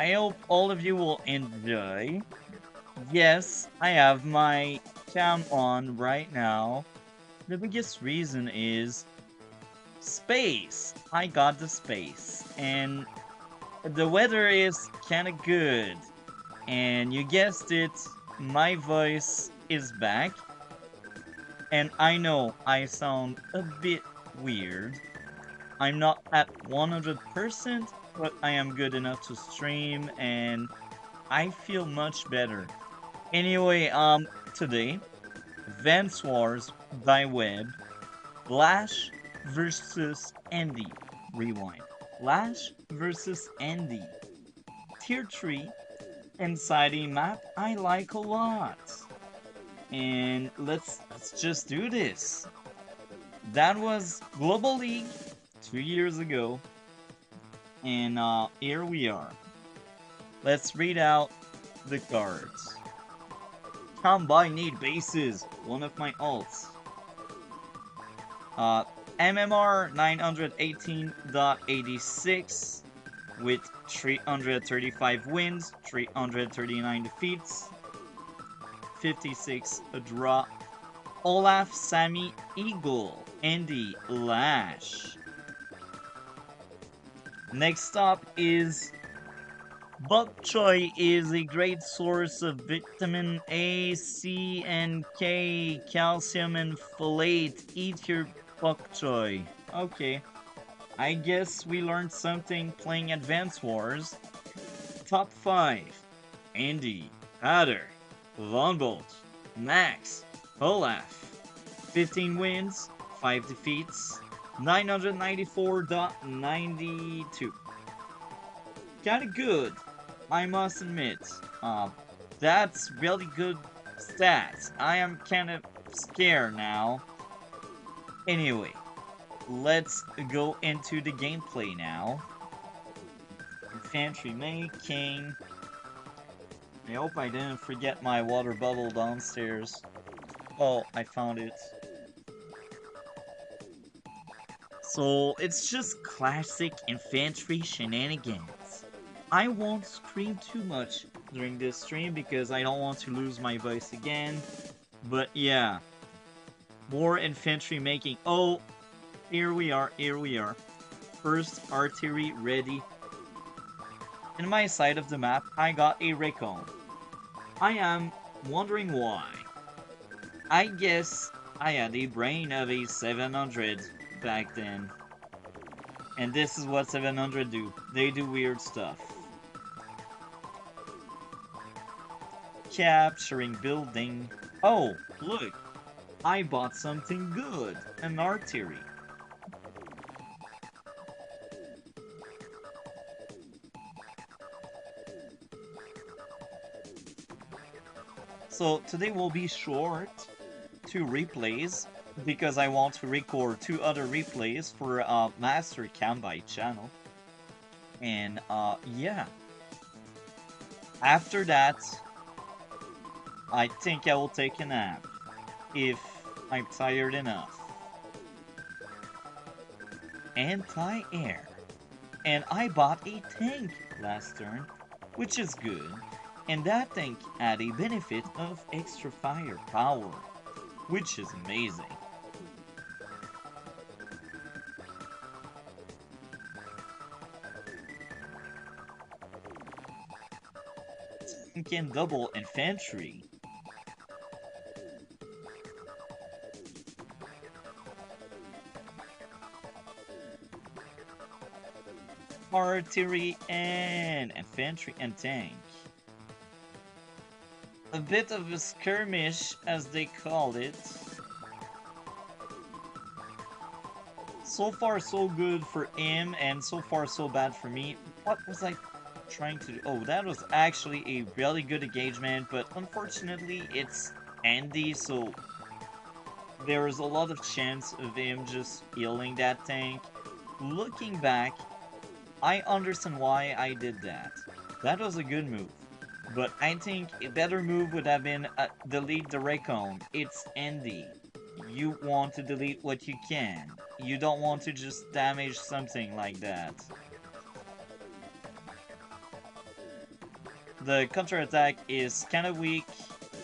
I hope all of you will enjoy. Yes, I have my cam on right now. The biggest reason is space. I got the space. And the weather is kinda good. And you guessed it, my voice is back. And I know I sound a bit weird. I'm not at 100%, but I am good enough to stream and I feel much better. Anyway, today, Advance Wars by Web, Lash versus Andy. Rewind. Lash versus Andy. Tier 3, inside a map I like a lot. And let's just do this. That was Global League 2 years ago, and here we are. Let's read out the cards. Combine need bases, one of my alts. Uh, MMR 918.86 with 335 wins, 339 defeats, 56 a draw. Olaf, Sammy, Eagle, Andy, Lash. Next up is bok choy is a great source of vitamin A, C, and K, calcium, and folate. Eat your bok choy. Okay, I guess we learned something playing Advance Wars. Top 5. Andy, Hatter, Longbolt, Max, Olaf. 15 wins, 5 defeats, 994.92. Kinda good, I must admit. That's really good stats. I am kinda scared now. Anyway, let's go into the gameplay now. Infantry making. I hope I didn't forget my water bubble downstairs. Oh, I found it. So it's just classic infantry shenanigans. I won't scream too much during this stream because I don't want to lose my voice again. But yeah, more infantry making. Oh, here we are, here we are. First artillery ready. In my side of the map, I got a recon. I am wondering why. I guess I had a brain of a 700 back then. And this is what 700 do. They do weird stuff. Capturing building. Oh, look. I bought something good. An artillery. So today will be short. 2 replays. Because I want to record 2 other replays for Master Kambai channel. And yeah. After that, I think I will take a nap. If I'm tired enough. Anti-air. And I bought a tank last turn, which is good. And that tank had a benefit of extra firepower, which is amazing. Tank and double infantry. Artillery and infantry and tank. A bit of a skirmish, as they call it. So far so good for him, and so far so bad for me. What was I trying to do? Oh, that was actually a really good engagement, but unfortunately it's Andy, so there is a lot of chance of him just healing that tank. Looking back, I understand why I did that. That was a good move. But I think a better move would have been delete the recon. It's Andy. You want to delete what you can. You don't want to just damage something like that. The counterattack is kind of weak,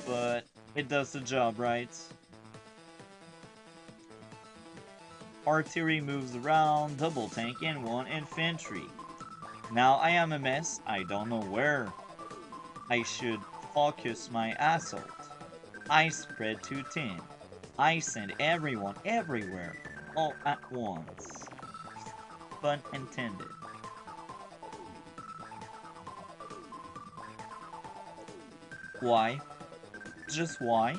but it does the job, right? Artillery moves around, double tank, and one infantry. Now I am a mess, I don't know where I should focus my assault. I spread too thin. I send everyone everywhere, all at once. Pun intended. Why? Just why?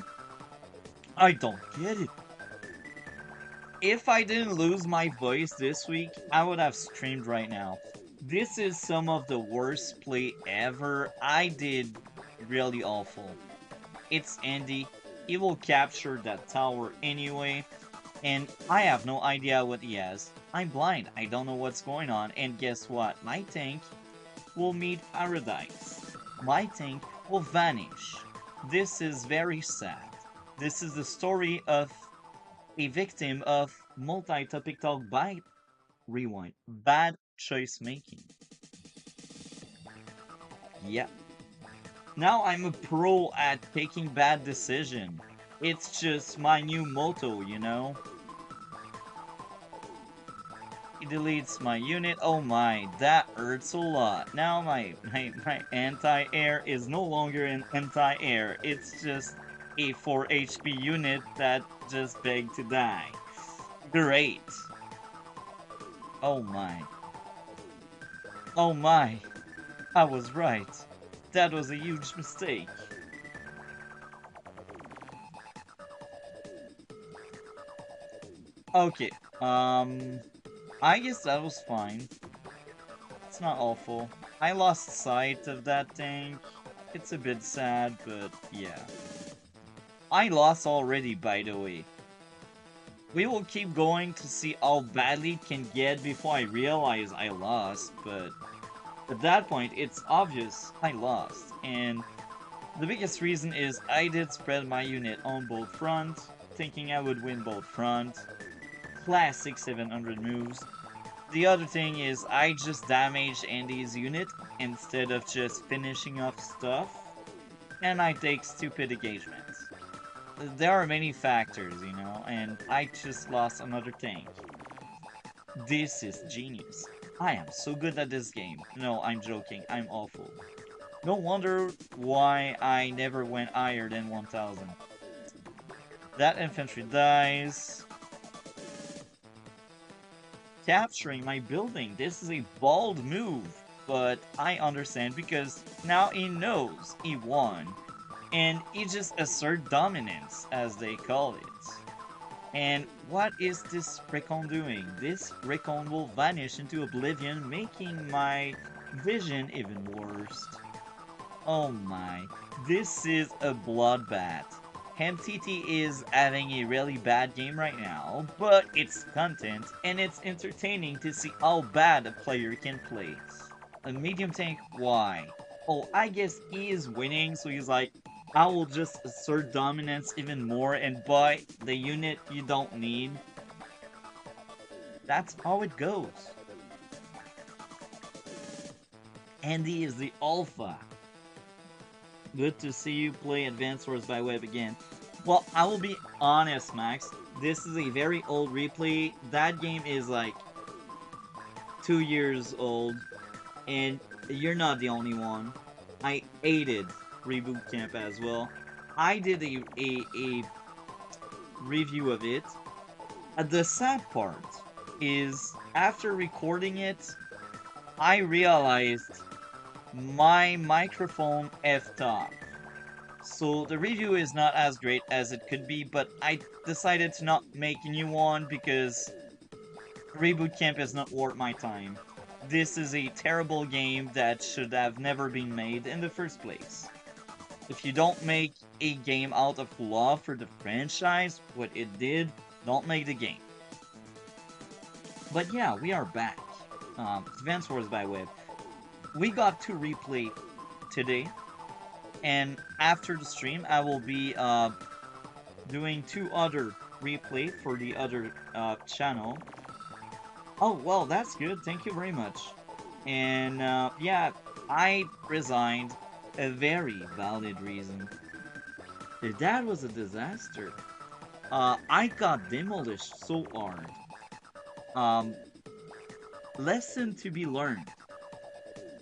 I don't get it. If I didn't lose my voice this week, I would have streamed right now. This is some of the worst play ever. I did really awful. It's Andy. He will capture that tower anyway, and I have no idea what he has. I'm blind. I don't know what's going on, and guess what? My tank will meet paradise. My tank will vanish. This is very sad. This is the story of a victim of multi-topic talk by rewind. Bad choice making. Yeah. Now I'm a pro at taking bad decision. It's just my new motto, you know? He deletes my unit. Oh my, that hurts a lot. Now my anti-air is no longer an anti-air. It's just a 4 HP unit that just begged to die. Great. Oh my. Oh my. I was right. That was a huge mistake. Okay. I guess that was fine. It's not awful. I lost sight of that tank. It's a bit sad, but yeah. I lost already, by the way. We will keep going to see how badly it can get before I realize I lost, but at that point, it's obvious I lost. And the biggest reason is I did spread my unit on both fronts, thinking I would win both fronts. Classic 700 moves. The other thing is I just damaged Andy's unit instead of just finishing off stuff, and I take stupid engagements. There are many factors, you know, and I just lost another tank. This is genius. I am so good at this game. No, I'm joking, I'm awful. No wonder why I never went higher than 1000. That infantry dies. Capturing my building. This is a bold move, but I understand because now he knows he won, and he just assert dominance, as they call it. And what is this Recon doing? This Recon will vanish into oblivion, making my vision even worse. Oh my, this is a bloodbath. MTT is having a really bad game right now, but it's content and it's entertaining to see how bad a player can play. A medium tank, why? Oh, I guess he is winning, so he's like, I will just assert dominance even more and buy the unit you don't need. That's how it goes. Andy is the alpha. Good to see you play Advanced Wars by Web again. Well, I will be honest, Max. This is a very old replay. That game is like 2 years old, and you're not the only one. I hated Reboot Camp as well. I did a review of it. The sad part is, after recording it, I realized my microphone effed up. So the review is not as great as it could be, but I decided to not make a new one because Reboot Camp is not worth my time. This is a terrible game that should have never been made in the first place. If you don't make a game out of love for the franchise, what it did, don't make the game. But yeah, we are back. Advance Wars by Web. We got to replay today, and after the stream, I will be doing 2 other replay for the other channel. Oh, well, that's good. Thank you very much. And yeah, I resigned. A very valid reason. That was a disaster. I got demolished so hard. Um, Lesson to be learned.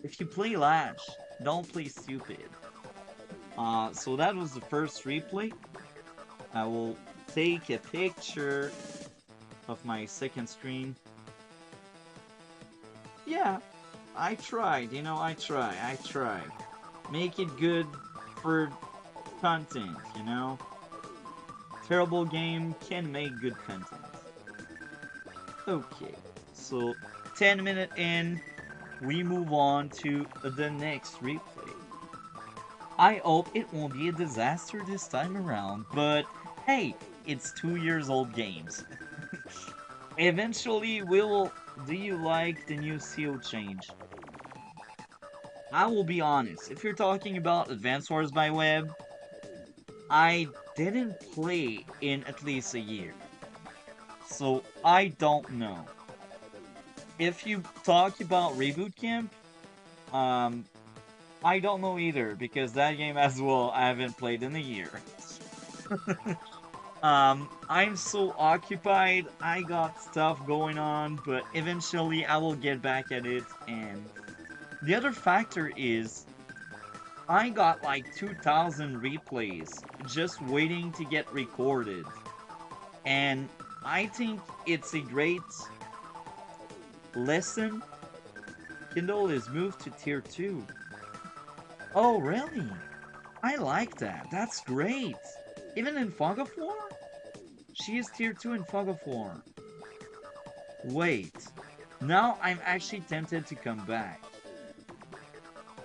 If you play Lash, don't play stupid. So that was the first replay. I will take a picture of my second screen. Yeah, I tried, I tried. Make it good for content, you know? Terrible game can make good content. Okay, so 10 minutes in, we move on to the next replay. I hope it won't be a disaster this time around, but hey, it's 2 years old games. Eventually, will. Do you like the new seal change? I will be honest, if you're talking about Advance Wars by Web, I didn't play in at least a year. So I don't know. If you talk about Reboot Camp, um, I don't know either, because that game as well I haven't played in a year. I'm so occupied, I got stuff going on, but eventually I will get back at it. And the other factor is, I got like 2,000 replays just waiting to get recorded. And I think it's a great lesson. Kindle is moved to tier 2. Oh, really? I like that. That's great. Even in Fog of War? She is tier 2 in Fog of War. Wait. Now I'm actually tempted to come back.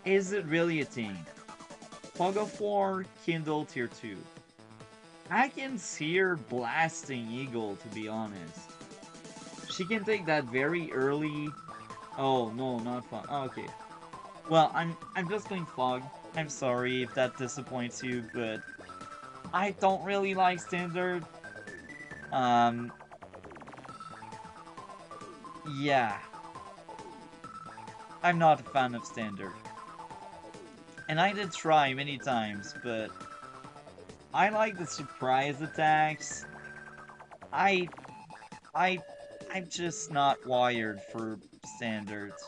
Is it really a thing? Fog of War, Kindle tier 2. I can see her blasting Eagle, to be honest. She can take that very early... Oh, no, not Fog. Oh, okay. Well, I'm just going Fog. I'm sorry if that disappoints you, but I don't really like Standard. Um, yeah. I'm not a fan of Standard. And I did try many times, but I like the surprise attacks. I, I, I'm just not wired for Standards.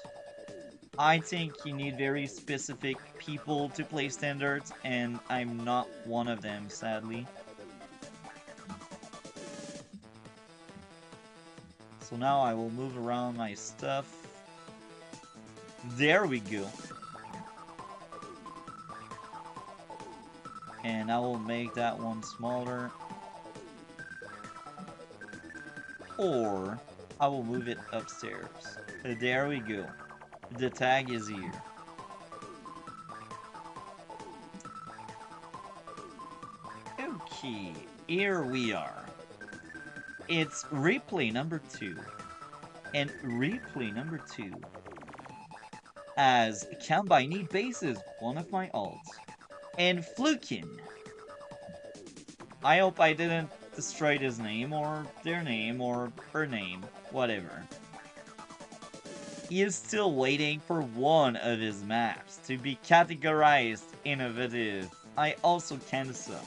I think you need very specific people to play Standards, and I'm not one of them, sadly. So now I will move around my stuff. There we go. And I will make that one smaller. Or I will move it upstairs. There we go. The tag is here. Okay, here we are. It's replay number 2. And replay number 2 as Combine bases one of my alts. And Flukin. I hope I didn't destroy his name, or their name, or her name, whatever. He is still waiting for one of his maps to be categorized innovative. I also kinda suck.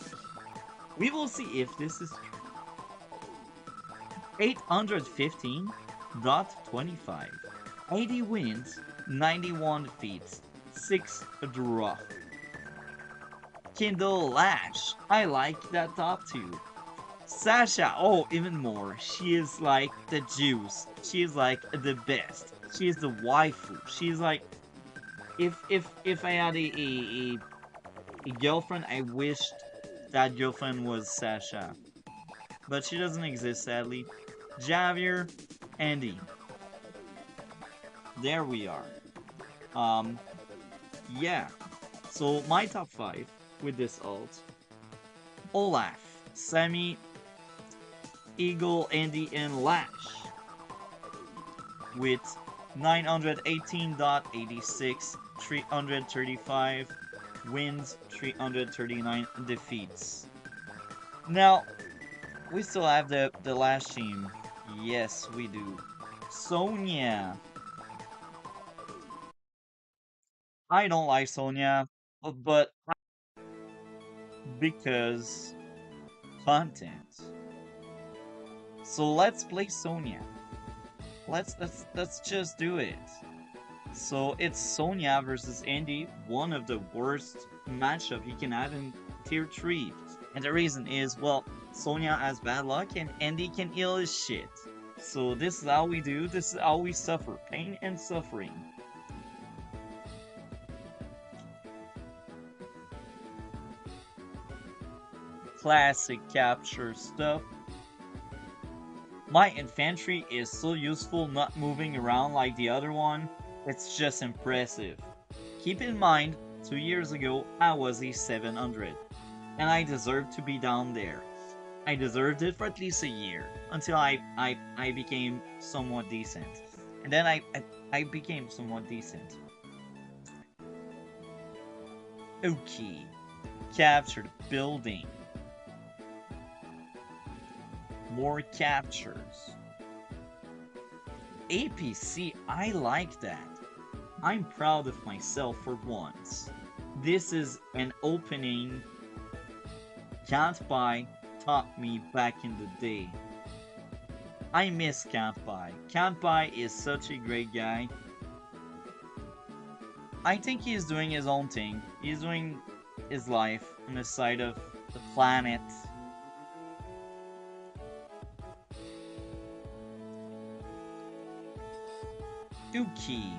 We will see if this is true. 815.25. 80 wins, 91 defeats, 6 draw. Kindle Lash. I like that top 2. Sasha, oh, even more. She is like the juice. She is like the best. She is the waifu. She's like, if I had a girlfriend, I wished that girlfriend was Sasha. But she doesn't exist, sadly. Javier, Andy. There we are. Yeah. So my top 5 with this ult: Olaf, Sammy, Eagle, Andy, and Lash. With 918.86, 335 wins, 339 defeats. Now, we still have the Lash team. Yes, we do. Sonya. I don't like Sonya. but because content. So let's play Sonya. Let's just do it. So it's Sonya versus Andy, one of the worst matchup you can have in tier 3. And the reason is, well, Sonya has bad luck and Andy can heal his shit. So this is how we do, this is how we suffer. Pain and suffering. Classic capture stuff. My infantry is so useful not moving around like the other one. It's just impressive. Keep in mind, 2 years ago I was a 700. And I deserved to be down there. I deserved it for at least a year. Until I became somewhat decent. And then I became somewhat decent. Okay. Captured building. More captures. APC, I like that. I'm proud of myself for once. This is an opening Can't Buy taught me back in the day. I miss Can't Buy. Can't Buy is such a great guy. I think he's doing his own thing. He's doing his life on the side of the planet. Okay,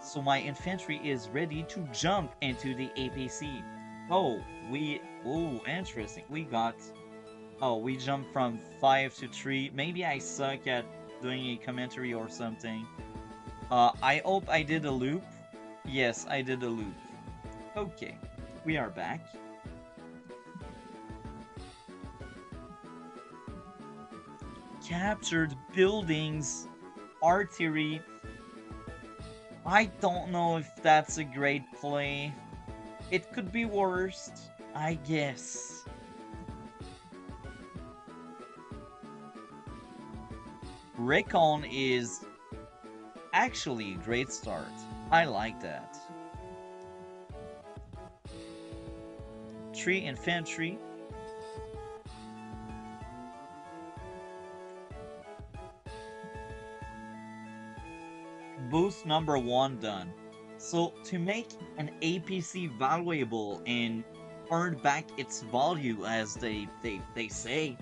so my infantry is ready to jump into the APC. Oh, interesting. We jumped from 5 to 3. Maybe I suck at doing a commentary or something. I hope I did a loop. Yes, I did a loop. Okay, we are back. Captured buildings, artillery. I don't know if that's a great play. It could be worst, I guess. Recon is actually a great start. I like that. 3 infantry. Boost number 1 done. So to make an APC valuable and earn back its value, as they say,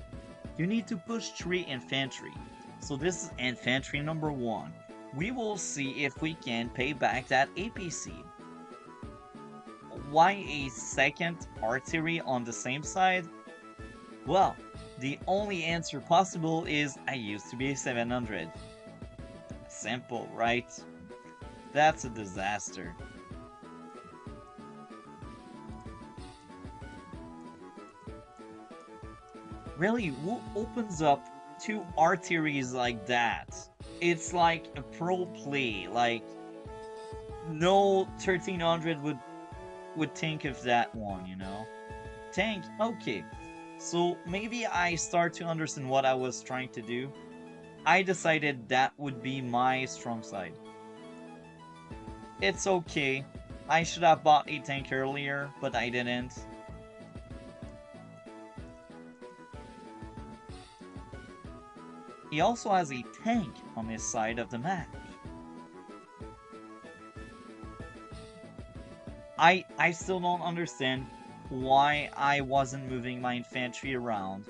you need to push 3 infantry. So this is infantry number 1. We will see if we can pay back that APC. Why a second artillery on the same side? Well, the only answer possible is I used to be a 700. Simple, right? That's a disaster. Really, who opens up 2 artilleries like that? It's like a pro play. Like, no 1300 would think of that one, you know? Tank, okay. So maybe I start to understand what I was trying to do. I decided that would be my strong side. It's okay. I should have bought a tank earlier, but I didn't. He also has a tank on his side of the map. I still don't understand why I wasn't moving my infantry around.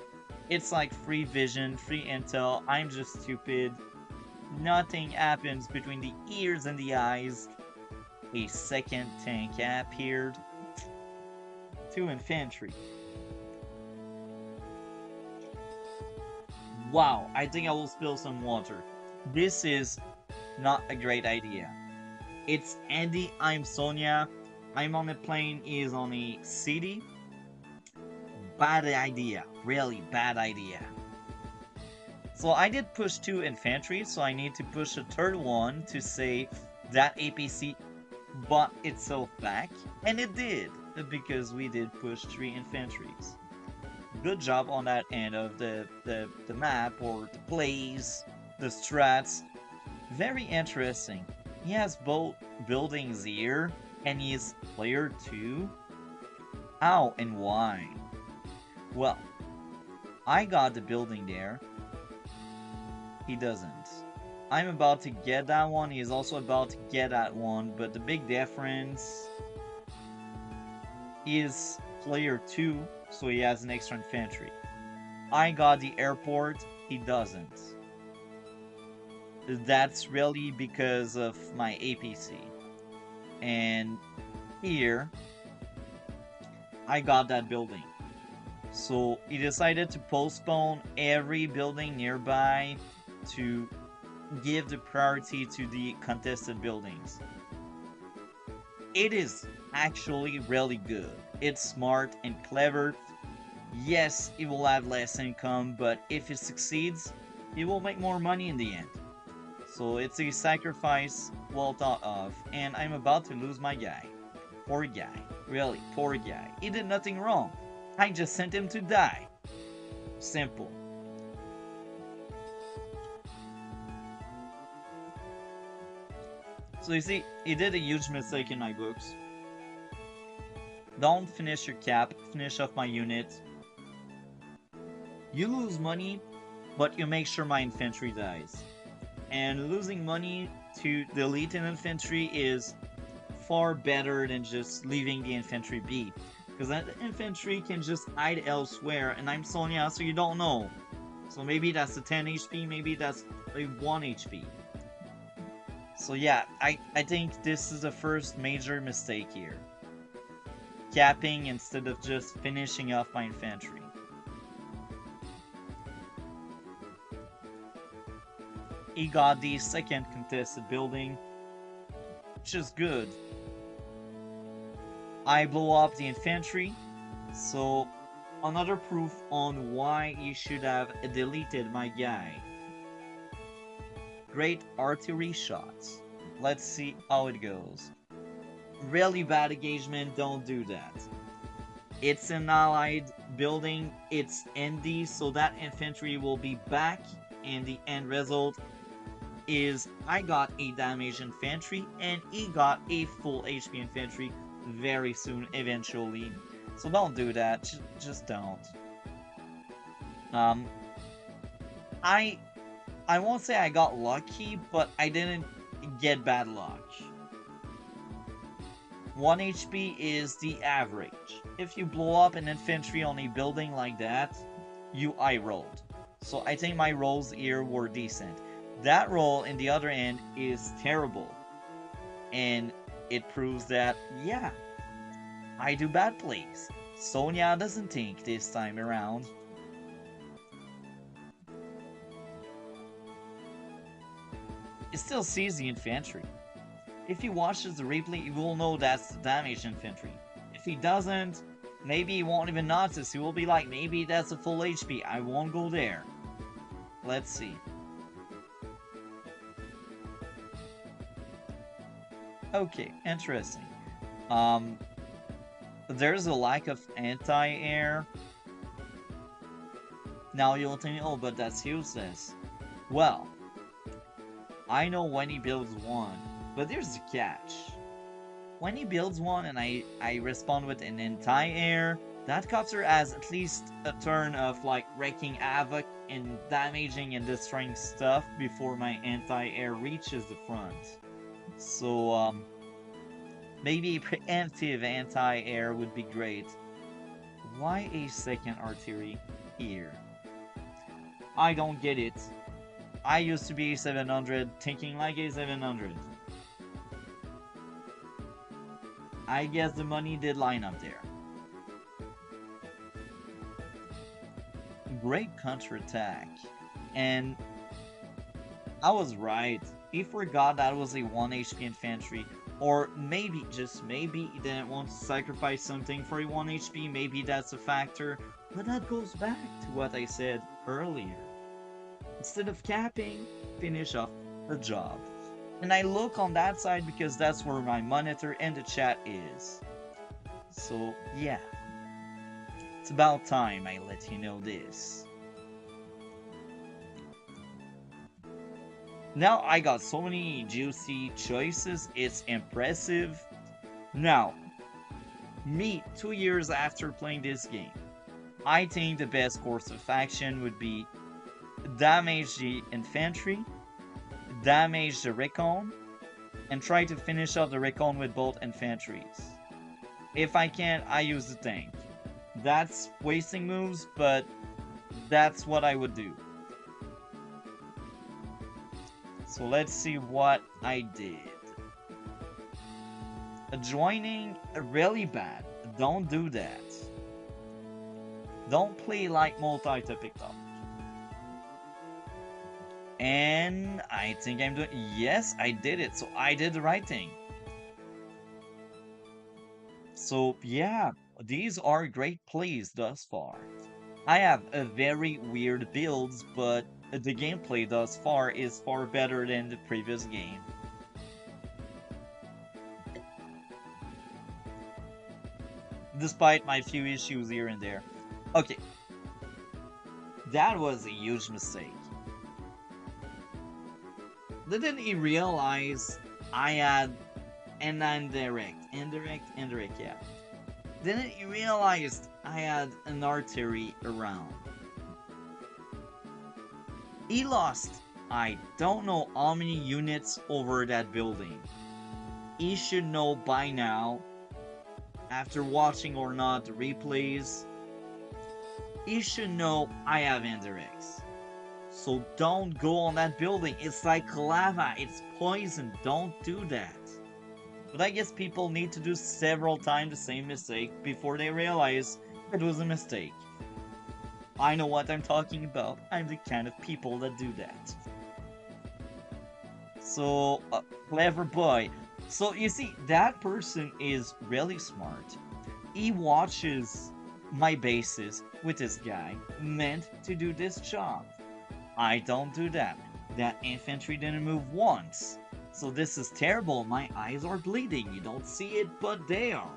It's like free vision, free intel, I'm just stupid. Nothing happens between the ears and the eyes. A second tank appeared. 2 infantry. Wow, I think I will spill some water. This is not a great idea. It's Andy, I'm Sonya. I'm on a plane, he is on a city. Bad idea. Really bad idea. So I did push 2 infantry, so I need to push a third one to say that APC bought itself back. And it did, because we did push 3 infantries. Good job on that end of the map, or the plays, the strats. Very interesting. He has both buildings here, and he's player 2. How and why? Well, I got the building there. He doesn't. I'm about to get that one. He's also about to get that one. But the big difference is player 2, so he has an extra infantry. I got the airport. He doesn't. That's really because of my APC. And here, I got that building. So he decided to postpone every building nearby to give the priority to the contested buildings. It is actually really good. It's smart and clever. Yes, it will have less income, but if it succeeds, it will make more money in the end. So it's a sacrifice well thought of, and I'm about to lose my guy. Poor guy. Really, poor guy. He did nothing wrong. I just sent him to die. Simple. So you see, he did a huge mistake in my books. Don't finish your cap, finish off my unit. You lose money, but you make sure my infantry dies. And losing money to delete an infantry is far better than just leaving the infantry be. Because that infantry can just hide elsewhere, and I'm Sonya, so you don't know. So maybe that's a 10 HP, maybe that's a 1 HP. So yeah, I think this is the first major mistake here. Capping instead of just finishing off my infantry. He got the second contested building, which is good. I blow up the infantry, so another proof on why you should have deleted my guy. Great artillery shots. Let's see how it goes. Really bad engagement, don't do that. It's an allied building, it's ND, so that infantry will be back, and the end result is I got a damaged infantry and he got a full HP infantry very soon eventually. So don't do that, just don't. I won't say I got lucky, but I didn't get bad luck. 1 HP is the average. If you blow up an infantry on a building like that, you eye rolled. So I think my rolls here were decent. That roll in the other end is terrible. And it proves that, yeah, I do bad plays. Sonya doesn't think this time around. It still sees the infantry. If he watches the replay, he will know that's the damaged infantry. If he doesn't, maybe he won't even notice. He will be like, maybe that's a full HP. I won't go there. Let's see. Okay, interesting. There's a lack of anti-air. Now you'll think, oh, but that's useless. Well, I know when he builds one, but there's a catch. When he builds one and I respond with an anti-air, that copter has at least a turn of like wreaking havoc and damaging and destroying stuff before my anti-air reaches the front. So, maybe preemptive anti-air would be great. Why a second artillery here? I don't get it. I used to be a 700, thinking like a 700. I guess the money did line up there. Great counterattack. And I was right. He forgot that was a 1 HP infantry. Or maybe, just maybe, he didn't want to sacrifice something for a 1 HP. Maybe that's a factor. But that goes back to what I said earlier. Instead of capping, finish off the job. And I look on that side because that's where my monitor and the chat is. So, yeah. It's about time I let you know this. Now I got so many juicy choices, it's impressive. Now, Me, 2 years after playing this game, I think the best course of action would be damage the infantry, damage the recon, and try to finish off the recon with both infantries. If I can, I use the tank. That's wasting moves, but that's what I would do. So let's see what I did. Joining really bad. Don't do that. Don't play like multi-topic topic. And I think I'm doing... Yes, I did it. So I did the right thing. So yeah, these are great plays thus far. I have a very weird builds, but the gameplay thus far is far better than the previous game. Despite my few issues here and there. Okay. That was a huge mistake. Didn't he realize I had an indirect, yeah. Didn't he realize I had an artery around? He lost, I don't know how many units over that building. He should know by now, after watching or not the replays, he should know I have indirects. So don't go on that building. It's like lava. It's poison. Don't do that. But I guess people need to do several times the same mistake before they realize it was a mistake. I know what I'm talking about. I'm the kind of people that do that. So, clever boy. So you see, that person is really smart. He watches my bases with this guy meant to do this job. I don't do that. That infantry didn't move once. So this is terrible. My eyes are bleeding. You don't see it, but they are.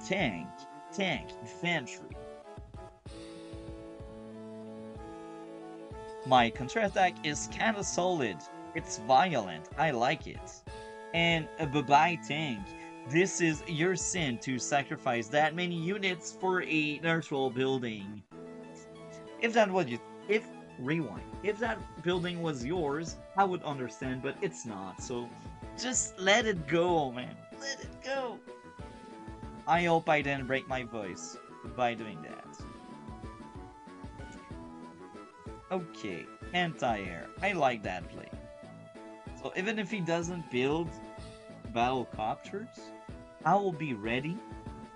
Tank, infantry. My counterattack is kinda solid. It's violent. I like it. And a bye-bye tank. This is your sin to sacrifice that many units for a neutral building. If that was rewind. If that building was yours, I would understand, but it's not. So just let it go, man. Let it go. I hope I didn't break my voice by doing that. Okay, anti-air. I like that play. So even if he doesn't build battle copters, I will be ready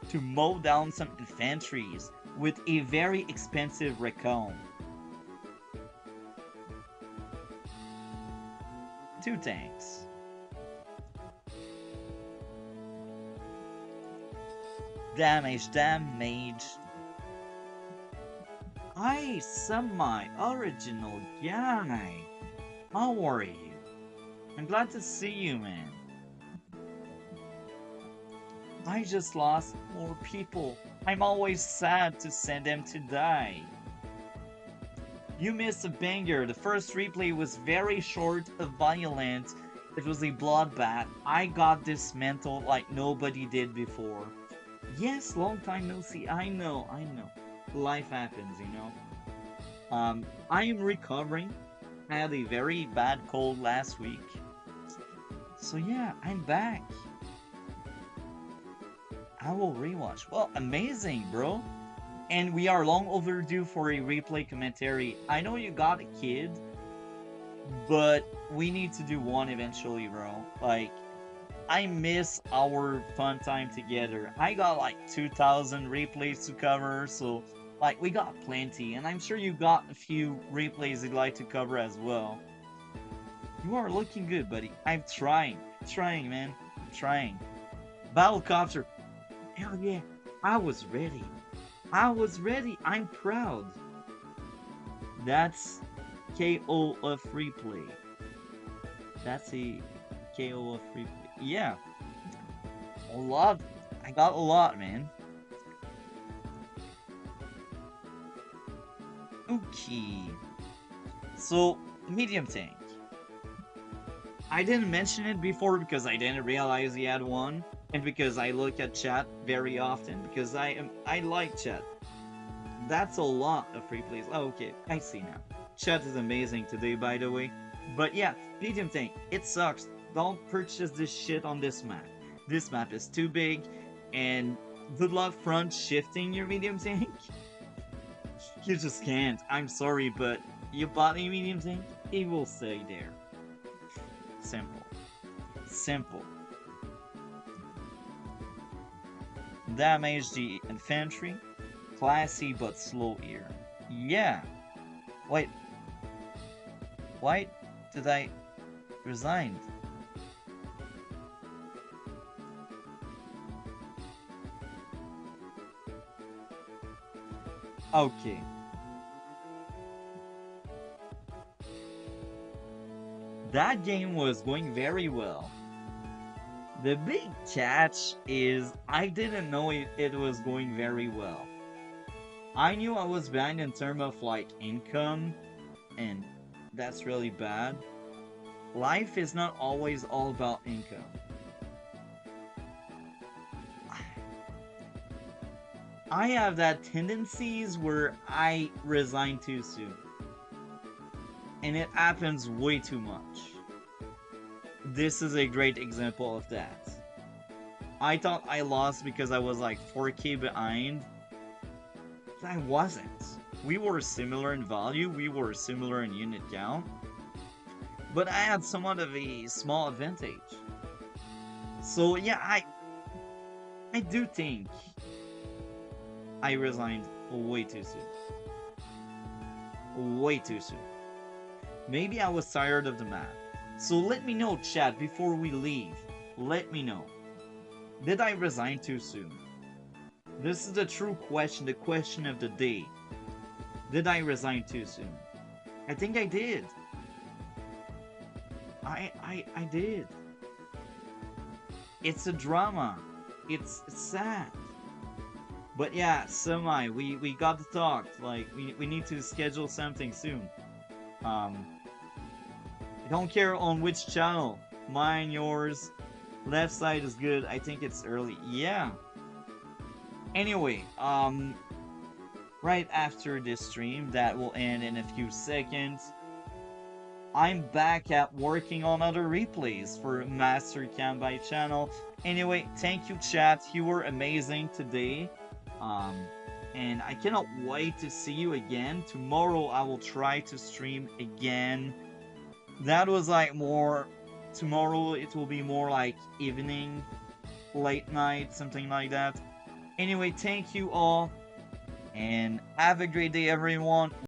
to mow down some infantries with a very expensive recon. 2 tanks. Damage. Hi, semi-original guy. How are you? I'm glad to see you, man. I just lost more people. I'm always sad to send them to die. You missed a banger. The first replay was very short, violent. It was a bloodbath. I got dismantled like nobody did before. Yes, long time no see. I know. Life happens, you know. I am recovering. I had a very bad cold last week. So yeah, I'm back. I will rewatch. Well, amazing, bro. And we are long overdue for a replay commentary. I know you got a kid, but we need to do one eventually, bro. Like, I miss our fun time together. I got like 2,000 replays to cover, so like we got plenty. And I'm sure you got a few replays you'd like to cover as well. You are looking good, buddy. I'm trying, man. I'm trying. Battlecopter. Hell yeah, I was ready. I'm proud. That's KO of free play. That's a KO of free play. Yeah. A lot. I got a lot, man. Okay. So, medium tank. I didn't mention it before because I didn't realize he had one, and because I look at chat very often because I like chat. That's a lot of free plays. Oh, okay, I see now. Chat is amazing today, by the way. But yeah, medium tank, it sucks. Don't purchase this shit on this map. This map is too big, and good luck front shifting your medium tank. You just can't. I'm sorry, but you bought a medium tank, it will stay there. Simple. Simple. Damage the infantry. Classy but slow here. Yeah. Wait. Why did I resign? Okay. That game was going very well. The big catch is I didn't know it was going very well. I knew I was behind in terms of like income, and that's really bad. Life is not always all about income. I have that tendencies where I resign too soon. And it happens way too much. This is a great example of that. I thought I lost because I was like 4k behind. But I wasn't. We were similar in value, we were similar in unit count. But I had somewhat of a small advantage. So yeah, I do think I resigned way too soon. Way too soon. Maybe I was tired of the map. So let me know, chat, before we leave. Let me know. Did I resign too soon? This is the true question, the question of the day. Did I resign too soon? I think I did. I did. It's a drama. It's sad. But yeah, we got to talk. Like, we need to schedule something soon. I don't care on which channel. Mine, yours. Left side is good. I think it's early. Yeah. Anyway, right after this stream, that will end in a few seconds, I'm back at working on other replays for Master Kanbai channel. Anyway, thank you, chat. You were amazing today. And I cannot wait to see you again. Tomorrow I will try to stream again. That was like more... Tomorrow it will be more like evening, late night, something like that. Anyway, thank you all. And have a great day, everyone.